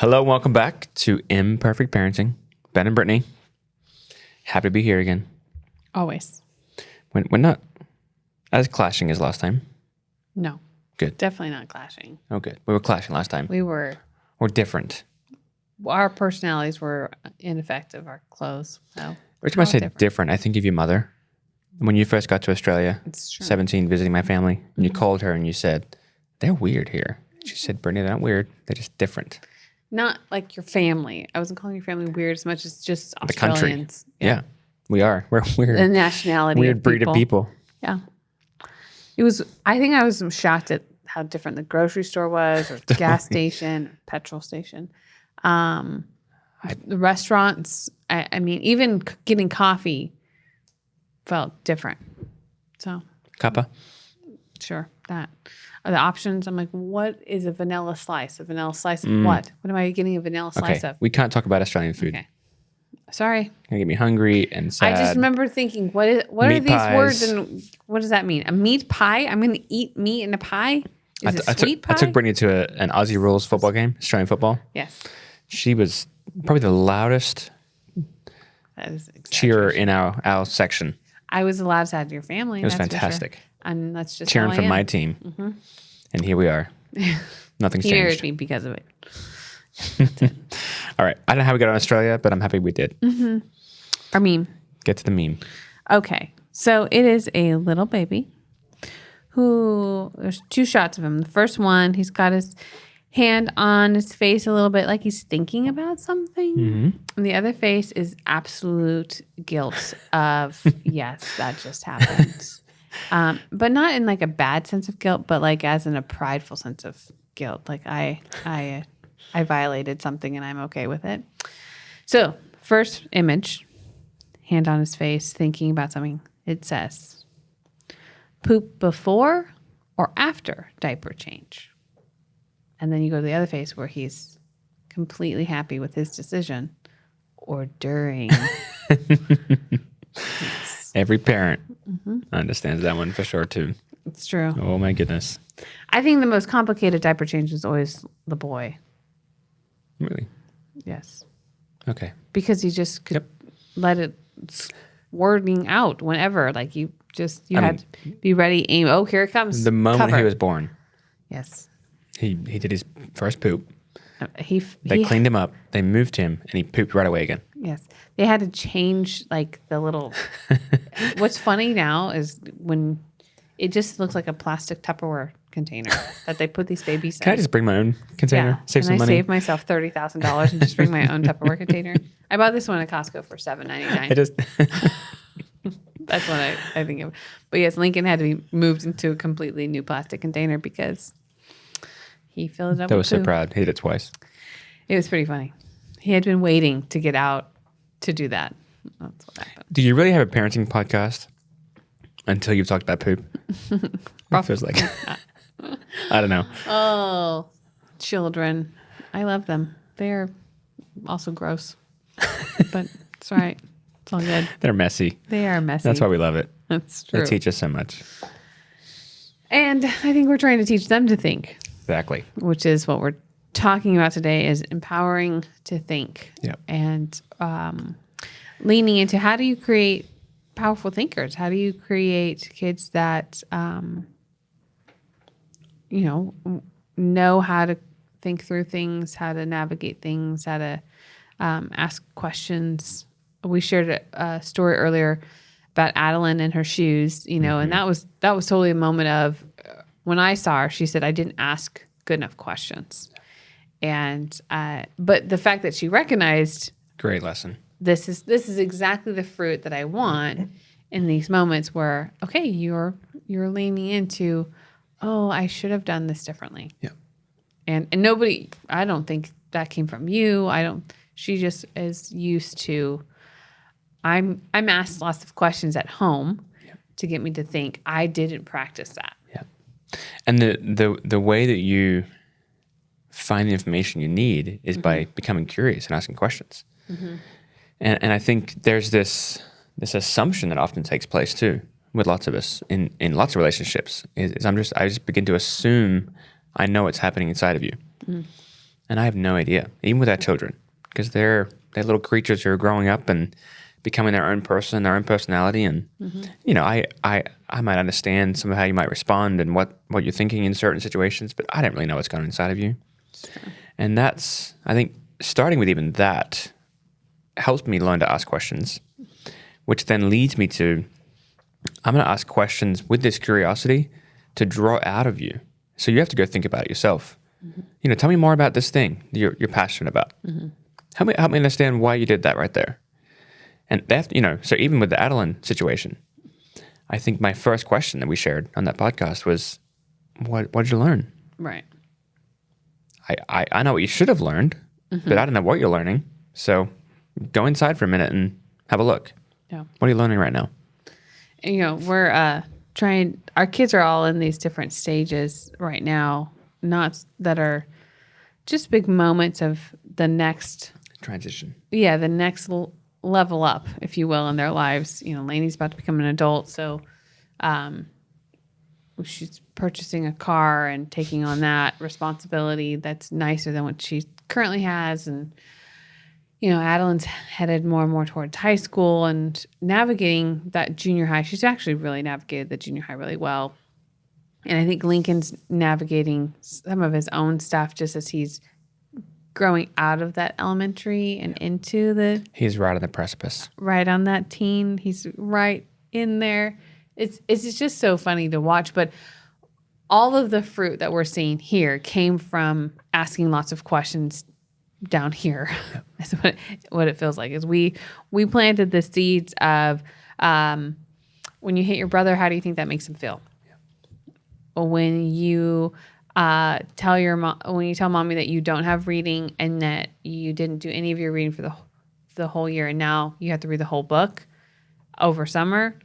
Hello and welcome back to Imperfect Parenting. Ben and Brittney, happy to be here again. Always. We're not as clashing as last time. No. Good. Definitely not clashing. Oh, good. We were clashing last time. We were. We're different. Our personalities were ineffective. Our clothes. So Every time I say different, I think of your mother. When you first got to Australia, it's true. 17, visiting my family, and you called her and you said, they're weird here. She said, Brittney, they're not weird. They're just different. Not like your family. I wasn't calling your family weird as much as just The country. Australians. Yeah, we are. We're weird. The nationality weird of breed of people. Yeah. I think I was shocked at how different the grocery store was, or gas station, petrol station. The restaurants, I mean, even getting coffee felt different. So. Cuppa? Sure, that. The options, I'm like, what is a vanilla slice? A vanilla slice of what? What am I getting a vanilla slice of? We can't talk about Australian food. Okay. Sorry. Gonna get me hungry and sad. I just remember thinking, what are these pies. words and what does that mean? A meat pie? I'm going to eat meat in a pie? Is it sweet pie? I took Brittney to an Aussie rules football game, Australian football. Yes. She was probably the loudest That is cheerer in our section. I was allowed to add your family. It was that's fantastic. For sure. And that's just cheering how for I am. my team. Mm-hmm. And here we are. Nothing's He changed. married me because of it. All right. I don't know how we got on Australia, but I'm happy we did. Mm-hmm. Our meme. Get to the meme. Okay. So it is a little baby who, there's two shots of him. The first one, he's got his hand on his face a little bit like he's thinking about something. Mm-hmm. And the other face is absolute guilt of, yes, that just happened. But not in like a bad sense of guilt, but like as in a prideful sense of guilt. Like I violated something and I'm okay with it. So first image, hand on his face, thinking about something. It says, poop before or after diaper change? And then you go to the other face where he's completely happy with his decision, or during. Yes. Every parent understands that one for sure, too. It's true. Oh, my goodness. I think the most complicated diaper change is always the boy. Really? Yes. Okay. Because you just could let it wording out whenever. Like you had to be ready, aim. Oh, here it comes. The moment Cover. he was born, Yes. he did his first poop. They cleaned him up. They moved him, and he pooped right away again. Yes. They had to change like the little. What's funny now is when it just looks like a plastic Tupperware container that they put these babies in. Can I just bring my own container? Save some money. I saved myself $30,000 and just bring my own Tupperware container. I bought this one at Costco for $7.99. That's what I think of. But yes, Lincoln had to be moved into a completely new plastic container because he filled it up. That with was so poo. proud. He did it twice. It was pretty funny. He had been waiting to get out to do that. That's what happened. Do you really have a parenting podcast until you've talked about poop? It feels like. I don't know. Oh, children. I love them. They're also gross. But it's all right. It's all good. They're messy. They are messy. That's why we love it. That's true. They teach us so much. And I think we're trying to teach them to think. Exactly. Which is what we're talking about today, is empowering to think. Yep. And leaning into how do you create powerful thinkers? How do you create kids that, know how to think through things, how to navigate things, how to ask questions. We shared a story earlier about Adeline and her shoes, and that was totally a moment of when I saw her, she said, I didn't ask good enough questions. And, but the fact that she recognized, great lesson. This is exactly the fruit that I want in these moments where, okay, you're leaning into, oh, I should have done this differently. Yeah. And nobody, I don't think that came from you. She just is used to, I'm asked lots of questions at home to get me to think. I didn't practice that. Yeah. And the way that you find the information you need is by becoming curious and asking questions. Mm-hmm. And I think there's this assumption that often takes place too with lots of us in lots of relationships is I just begin to assume I know what's happening inside of you. Mm. And I have no idea, even with our children, because they're little creatures who are growing up and becoming their own person, their own personality. And, you know, I might understand some of how you might respond and what you're thinking in certain situations, but I don't really know what's going on inside of you. Sure. And that's, I think, starting with even that helps me learn to ask questions, which then leads me to, I'm going to ask questions with this curiosity to draw out of you. So you have to go think about it yourself. You know, tell me more about this thing you're passionate about. Help me understand why you did that right there. And that, you know, so even with the Adeline situation, I think my first question that we shared on that podcast was, what did you learn? Right. I know what you should have learned, but I don't know what you're learning. So go inside for a minute and have a look. Yeah. What are you learning right now? And, you know, we're trying, our kids are all in these different stages right now, not that are just big moments of the next Transition. Yeah, the next level up, if you will, in their lives. You know, Lainey's about to become an adult, so she's purchasing a car and taking on that responsibility that's nicer than what she currently has. And, you know, Adeline's headed more and more towards high school and navigating that junior high. She's actually really navigated the junior high really well. And I think Lincoln's navigating some of his own stuff just as he's growing out of that elementary and into the... He's right on the precipice. Right on that teen. He's right in there. It's just so funny to watch. But all of the fruit that we're seeing here came from asking lots of questions down here. Yep. That's what it feels like. Is we planted the seeds of when you hit your brother, how do you think that makes him feel? Yep. When you... when you tell mommy that you don't have reading and that you didn't do any of your reading for the whole year and now you have to read the whole book over summer,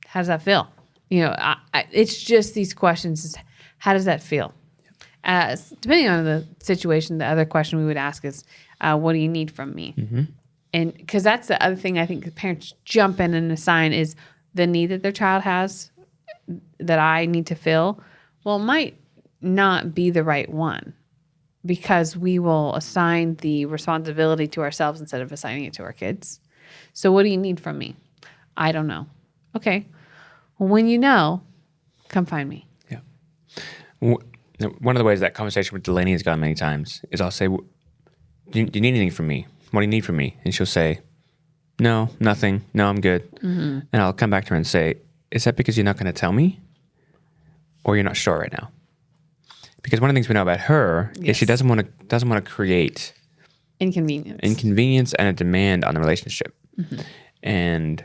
how does that feel? You know, it's just these questions. How does that feel? Depending on the situation, the other question we would ask is, what do you need from me? And because that's the other thing I think parents jump in and assign is the need that their child has that I need to fill. Well, it might not be the right one because we will assign the responsibility to ourselves instead of assigning it to our kids. So what do you need from me? I don't know. Okay. Well, when you know, come find me. Yeah. One of the ways that conversation with Delaney has gone many times is I'll say, do you need anything from me? What do you need from me? And she'll say, no, nothing. No, I'm good. And I'll come back to her and say, is that because you're not going to tell me or you're not sure right now? Because one of the things we know about her is she doesn't want to create inconvenience and a demand on the relationship. And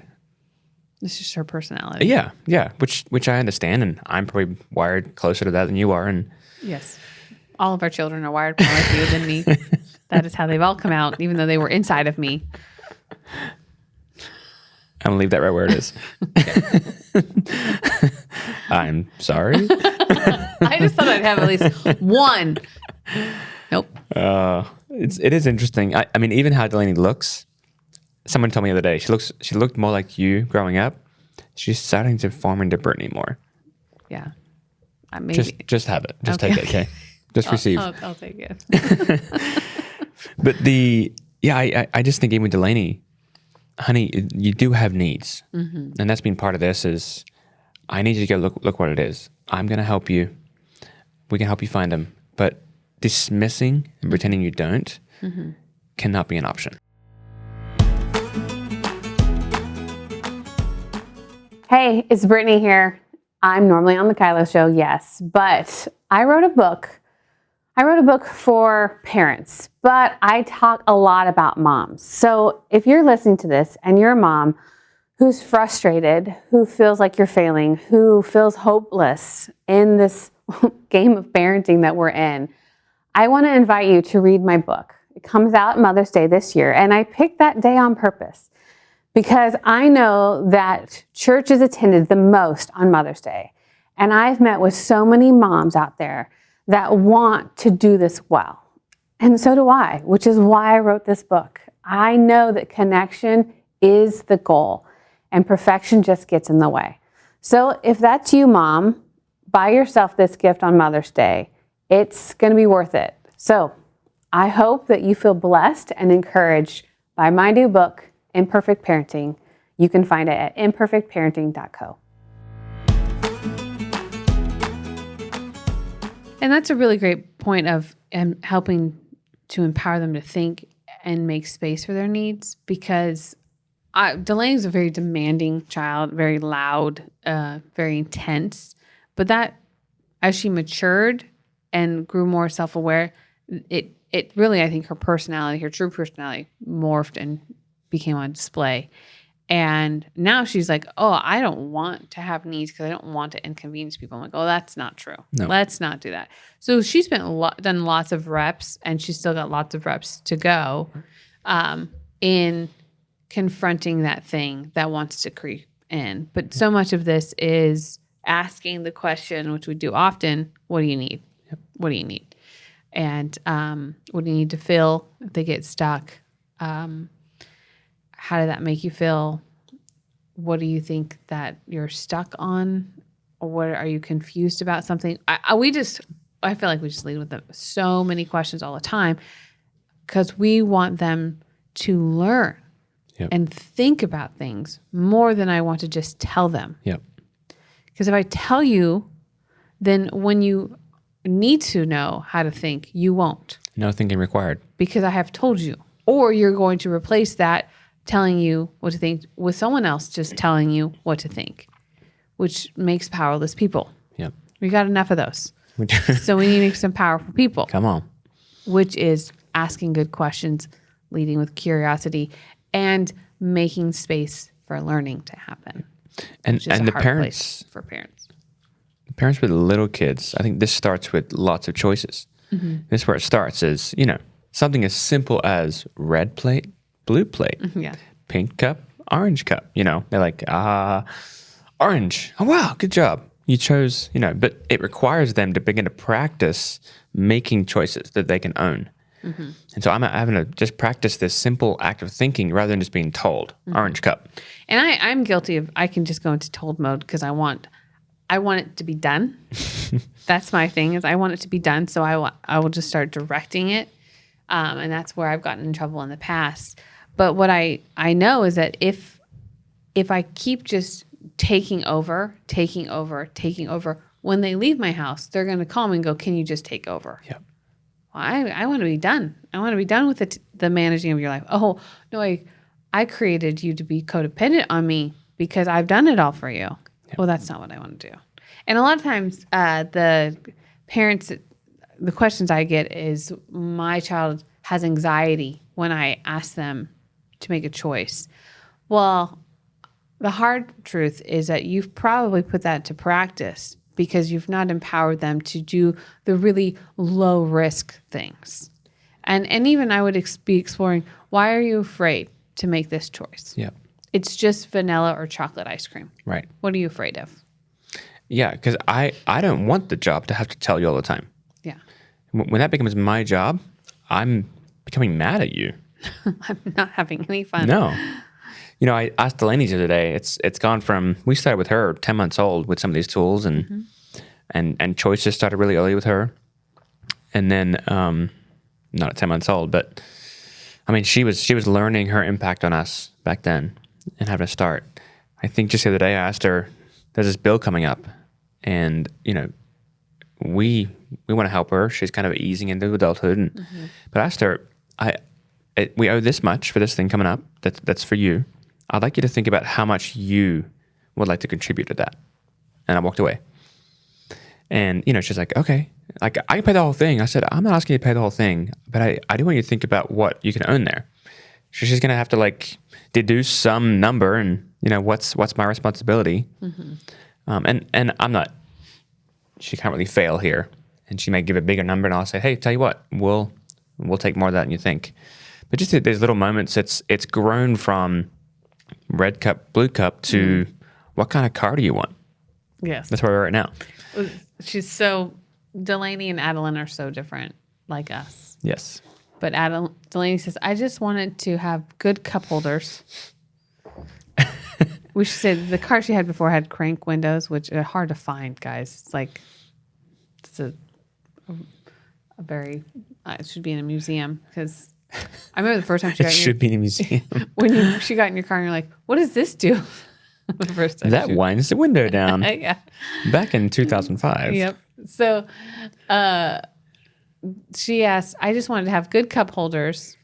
it's just her personality. Yeah, which I understand, and I'm probably wired closer to that than you are. And yes, all of our children are wired more like you than me. That is how they've all come out, even though they were inside of me. I'm gonna leave that right where it is. I'm sorry. I just thought I'd have at least one. Nope. It is interesting. I mean, even how Delaney looks. Someone told me the other day she looked more like you growing up. She's starting to form into Brittney more. Yeah. Just have it. Just take it. Okay. Just receive. I'll take it. But I just think even with Delaney, honey, you do have needs, and that's been part of this. Is I need you to go look what it is. I'm going to help you. We can help you find them, but dismissing and pretending you don't cannot be an option. Hey, it's Brittney here. I'm normally on the Kylo Show, yes, but I wrote a book. I wrote a book for parents, but I talk a lot about moms. So if you're listening to this and you're a mom who's frustrated, who feels like you're failing, who feels hopeless in this game of parenting that we're in, I want to invite you to read my book. It comes out Mother's Day this year, and I picked that day on purpose because I know that church is attended the most on Mother's Day. And I've met with so many moms out there that want to do this well. And so do I, which is why I wrote this book. I know that connection is the goal, and perfection just gets in the way. So if that's you, mom, buy yourself this gift on Mother's Day. It's going to be worth it. So I hope that you feel blessed and encouraged by my new book, Imperfect Parenting. You can find it at imperfectparenting.co. And that's a really great point of helping to empower them to think and make space for their needs, because Delaney's a very demanding child, very loud, very intense. But that, as she matured and grew more self-aware, it really, I think her personality, her true personality, morphed and became on display. And now she's like, oh, I don't want to have needs because I don't want to inconvenience people. I'm like, oh, that's not true. No. Let's not do that. So she's done lots of reps, and she's still got lots of reps to go in confronting that thing that wants to creep in. But so much of this is asking the question, which we do often, what do you need? Yep. What do you need? And what do you need to fill if they get stuck? How did that make you feel? What do you think that you're stuck on? Or what are you confused about something? I feel like we just lead with them so many questions all the time, because we want them to learn and think about things more than I want to just tell them. Yep. Because if I tell you, then when you need to know how to think, you won't. No thinking required. Because I have told you. Or you're going to replace that telling you what to think with someone else just telling you what to think, which makes powerless people. Yep. We got enough of those. So we need to make some powerful people. Come on. Which is asking good questions, leading with curiosity, and making space for learning to happen. And the parents, for parents. the parents with little kids, I think this starts with lots of choices. Mm-hmm. This is where it starts is, something as simple as red plate, blue plate, pink cup, orange cup. They're like, orange. Oh, wow, good job. You chose, but it requires them to begin to practice making choices that they can own. Mm-hmm. And so I'm having to just practice this simple act of thinking rather than just being told, orange cup. And I'm guilty of, I can just go into told mode because I want it to be done. That's my thing, is I want it to be done. So I will just start directing it. And that's where I've gotten in trouble in the past. But what I know is that if I keep just taking over, when they leave my house, they're going to call me and go, can you just take over? Yep. Well, I want to be done. I want to be done with the managing of your life. Oh, no, I created you to be codependent on me because I've done it all for you. Yep. Well, that's not what I want to do. And a lot of times the parents, the questions I get is, my child has anxiety when I ask them to make a choice. Well, the hard truth is that you've probably put that to practice because you've not empowered them to do the really low risk things. And even I would be exploring, why are you afraid to make this choice? Yep. It's just vanilla or chocolate ice cream. Right. What are you afraid of? Yeah, because I don't want the job to have to tell you all the time. Yeah. When that becomes my job, I'm becoming mad at you. I'm not having any fun. No. I asked Delaney the other day, it's gone from, we started with her 10 months old with some of these tools and choices started really early with her. And then, not at 10 months old, but I mean, she was learning her impact on us back then and having to start. I think just the other day I asked her, there's this bill coming up and, we want to help her. She's kind of easing into adulthood. But I asked her, we owe this much for this thing coming up. That's for you. I'd like you to think about how much you would like to contribute to that. And I walked away. And, she's like, okay, like I can pay the whole thing. I said, I'm not asking you to pay the whole thing, but I do want you to think about what you can own there. So she's going to have to deduce some number and, what's my responsibility. And I'm not, she can't really fail here. And she might give a bigger number and I'll say, hey, tell you what, we'll take more of that than you think. But just these little moments, it's grown from red cup, blue cup to what kind of car do you want? Yes. That's where we're at now. Delaney and Adeline are so different, like us. Yes. But Delaney says, I just wanted to have good cup holders. We should say the car she had before had crank windows, which are hard to find, guys. It's a very, it should be in a museum because I remember the first time she It got should be in a museum. she got in your car and you're like, what does this do? The first time That winds the window down. yeah. Back in 2005. Yep. So she asked, I just wanted to have good cup holders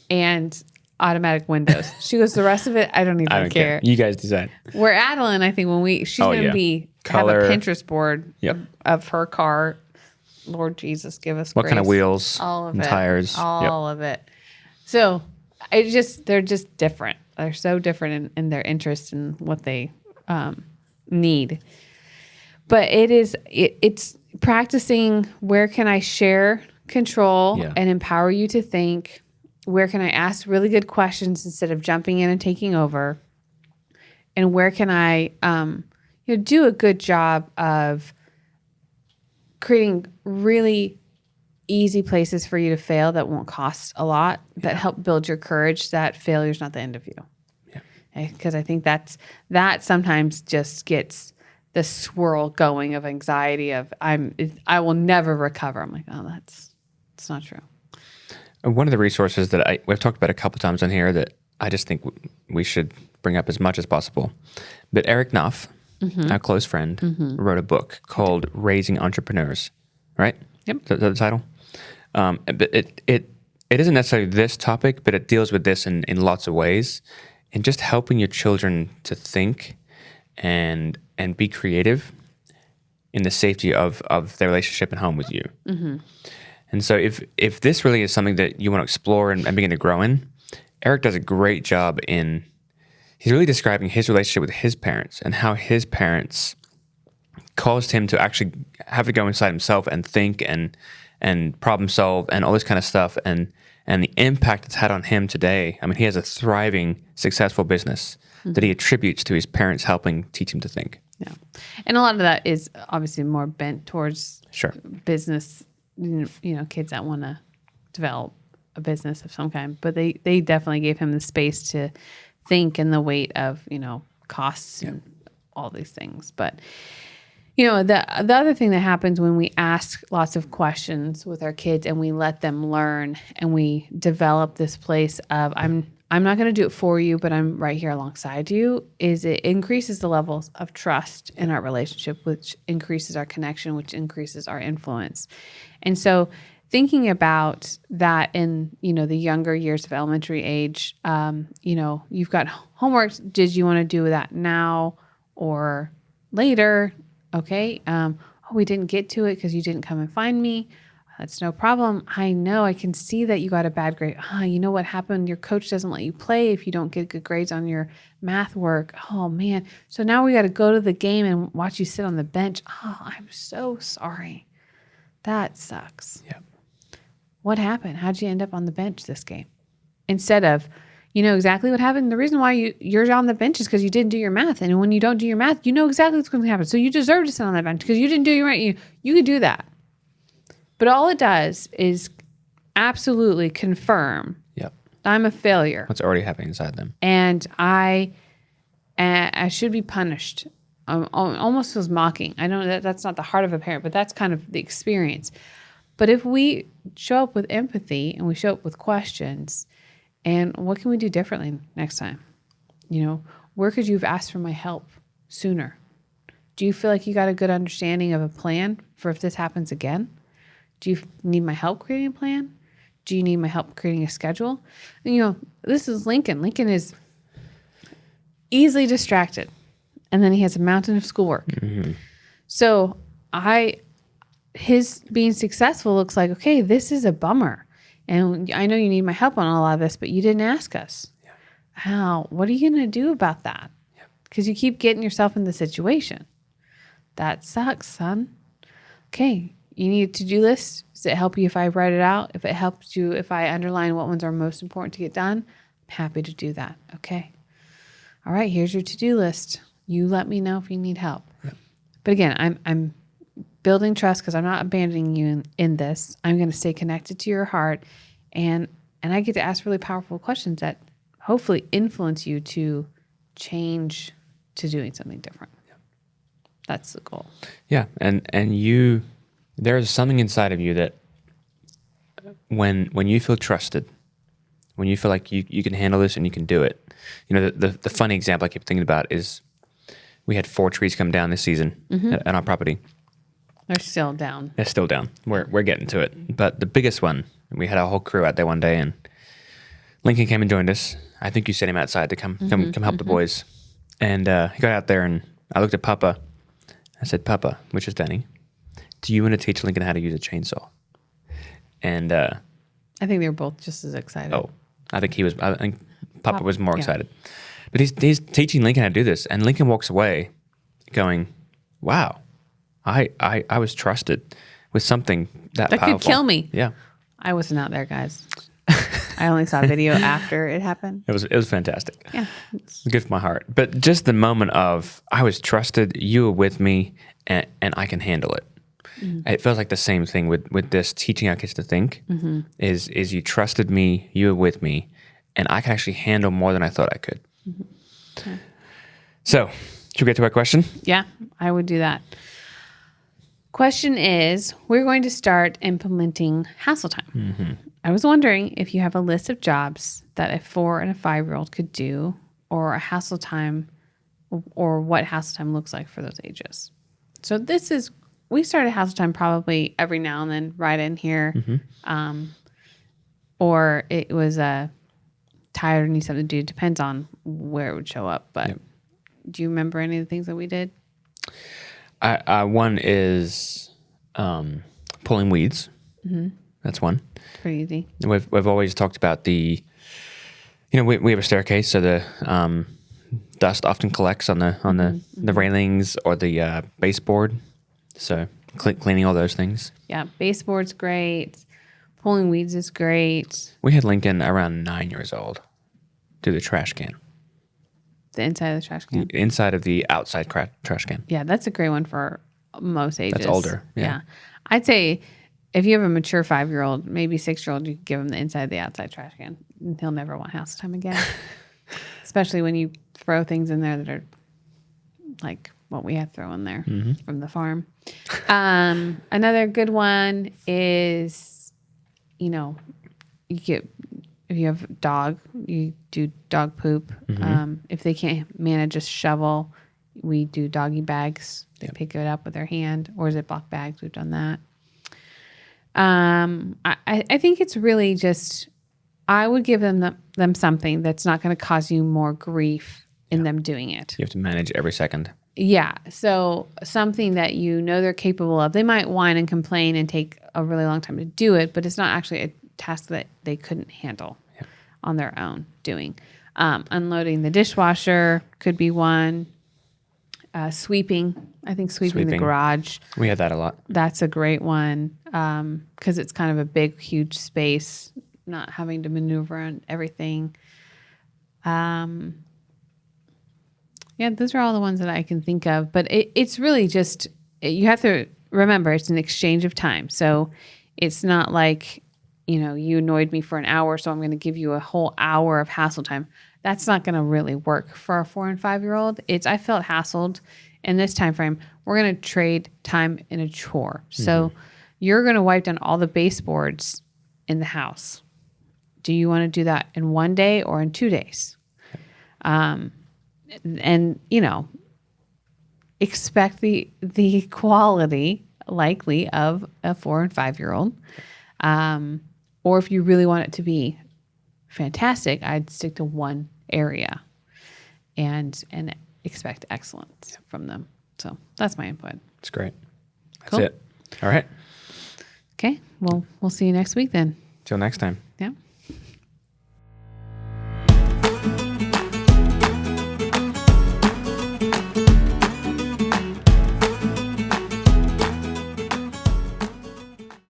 and automatic windows. She goes, the rest of it, I don't even I don't care. You guys decide. Where Adeline, I think she's going to be Color. have a Pinterest board Yep. of her car. Lord Jesus, give us What grace. kind of wheels? All of and it. tires? All of it. So they're just different. They're so different in their interests and what they need. But it's practicing where can I share control and empower you to think? Where can I ask really good questions instead of jumping in and taking over? And where can I do a good job of creating really easy places for you to fail that won't cost a lot, that help build your courage that failure's not the end of you. Because I think that sometimes just gets the swirl going of anxiety of I will never recover. I'm like, oh, that's not true. One of the resources that we've talked about a couple times on here that I just think we should bring up as much as possible. But Eric Knopf, our close friend, wrote a book called Raising Entrepreneurs, right? Yep. Is that the title? But it isn't necessarily this topic, but it deals with this in lots of ways. And just helping your children to think and be creative in the safety of their relationship at home with you. Mm-hmm. And so if this really is something that you want to explore and begin to grow in, Eric does a great job he's really describing his relationship with his parents and how his parents caused him to actually have to go inside himself and think and problem solve and all this kind of stuff and the impact it's had on him today. I mean, he has a thriving, successful business that he attributes to his parents helping teach him to think. Yeah. And a lot of that is obviously more bent towards business, kids that want to develop a business of some kind. But they definitely gave him the space to think and the weight of, costs and all these things. But, the other thing that happens when we ask lots of questions with our kids and we let them learn and we develop this place of I'm not going to do it for you, but I'm right here alongside you, is it increases the levels of trust in our relationship, which increases our connection, which increases our influence. And so thinking about that in, the younger years of elementary age, you've got homework. Did you want to do that now or later? Okay. We didn't get to it because you didn't come and find me. That's no problem. I know. I can see that you got a bad grade. You know what happened? Your coach doesn't let you play if you don't get good grades on your math work. Oh, man. So now we got to go to the game and watch you sit on the bench. Oh, I'm so sorry. That sucks. Yep. What happened? How'd you end up on the bench this game? Instead of, you know exactly what happened. The reason why you're on the bench is because you didn't do your math. And when you don't do your math, you know exactly what's going to happen. So you deserve to sit on that bench because you didn't do your math. You could do that. But all it does is absolutely confirm I'm a failure. What's already happening inside them. And I should be punished. Almost feels mocking. I know that's not the heart of a parent, but that's kind of the experience. But if we show up with empathy and we show up with questions, and what can we do differently next time? Where could you have asked for my help sooner? Do you feel like you got a good understanding of a plan for if this happens again? Do you need my help creating a plan? Do you need my help creating a schedule? And, this is Lincoln. Lincoln is easily distracted. And then he has a mountain of schoolwork. Mm-hmm. So his being successful looks like, okay, this is a bummer. And I know you need my help on a lot of this, but you didn't ask us. Yeah. What are you going to do about that? Because you keep getting yourself in the situation. That sucks, son. Okay. You need a to-do list. Does it help you if I write it out? If it helps you, if I underline what ones are most important to get done, I'm happy to do that. Okay. All right. Here's your to-do list. You let me know if you need help. Yep. But again, I'm building trust because I'm not abandoning you in this. I'm going to stay connected to your heart, and I get to ask really powerful questions that hopefully influence you to change to doing something different. Yep. That's the goal. Yeah, and there's something inside of you that when you feel trusted, when you feel like you can handle this and you can do it. The funny example I keep thinking about is we had 4 trees come down this season at our property. They're still down. They're still down. We're getting to it. But the biggest one, we had our whole crew out there one day, and Lincoln came and joined us. I think you sent him outside to come help the boys. And he got out there, and I looked at Papa. I said, Papa, which is Danny, do you want to teach Lincoln how to use a chainsaw? And I think they were both just as excited. I think Papa was more excited. But he's teaching Lincoln how to do this, and Lincoln walks away going, wow, I was trusted with something that powerful. Could kill me. Yeah. I wasn't out there, guys. I only saw video after it happened. It was fantastic. Yeah. It's good for my heart. But just the moment of, I was trusted, you were with me, and I can handle it. It feels like the same thing with this teaching our kids to think, is you trusted me, you were with me, and I can actually handle more than I thought I could. Okay. So, should we get to our question? Yeah, I would do that. Question is, we're going to start implementing hassle time. I was wondering if you have a list of jobs that a 4 and a 5-year-old could do, or a hassle time, or what hassle time looks like for those ages. So we started hassle time probably every now and then right in here. Or it was tired and need something to do. Depends on where it would show up. But do you remember any of the things that we did? One is pulling weeds. That's one. Pretty easy. We've always talked about we have a staircase, so the dust often collects on the railings or the baseboard. So cleaning all those things. Yeah, baseboard's great. Pulling weeds is great. We had Lincoln around 9 years old do the trash can. The inside of the trash can? The inside of the outside trash can. Yeah, that's a great one for most ages. That's older. Yeah. I'd say if you have a mature 5-year-old, maybe 6-year-old, you could give him the inside of the outside trash can. And he'll never want house time again. Especially when you throw things in there that are like what we had thrown there from the farm. Another good one is, if you have a dog, you do dog poop. If they can't manage a shovel, we do doggy bags. They pick it up with their hand, or Ziploc bags. We've done that. I think it's really just, I would give them something that's not going to cause you more grief in them doing it. You have to manage every second. Yeah. So something that they're capable of. They might whine and complain and take a really long time to do it, but it's not actually a task that they couldn't handle on their own doing. Unloading the dishwasher could be one. Sweeping. I think sweeping the garage. We had that a lot. That's a great one because it's kind of a big, huge space, not having to maneuver and everything. Those are all the ones that I can think of. But it's really just, you have to remember, it's an exchange of time. So it's not like, you annoyed me for an hour, so I'm going to give you a whole hour of hassle time. That's not going to really work for a 4 and 5-year-old. I felt hassled in this time frame. We're going to trade time in a chore. So you're going to wipe down all the baseboards in the house. Do you want to do that in 1 day or in 2 days? And expect the quality likely of a 4 and 5-year-old. Or if you really want it to be fantastic, I'd stick to one area and expect excellence from them. So that's my input. That's great. That's cool. it. All right. Okay. Well, we'll see you next week then. Till next time. Yeah.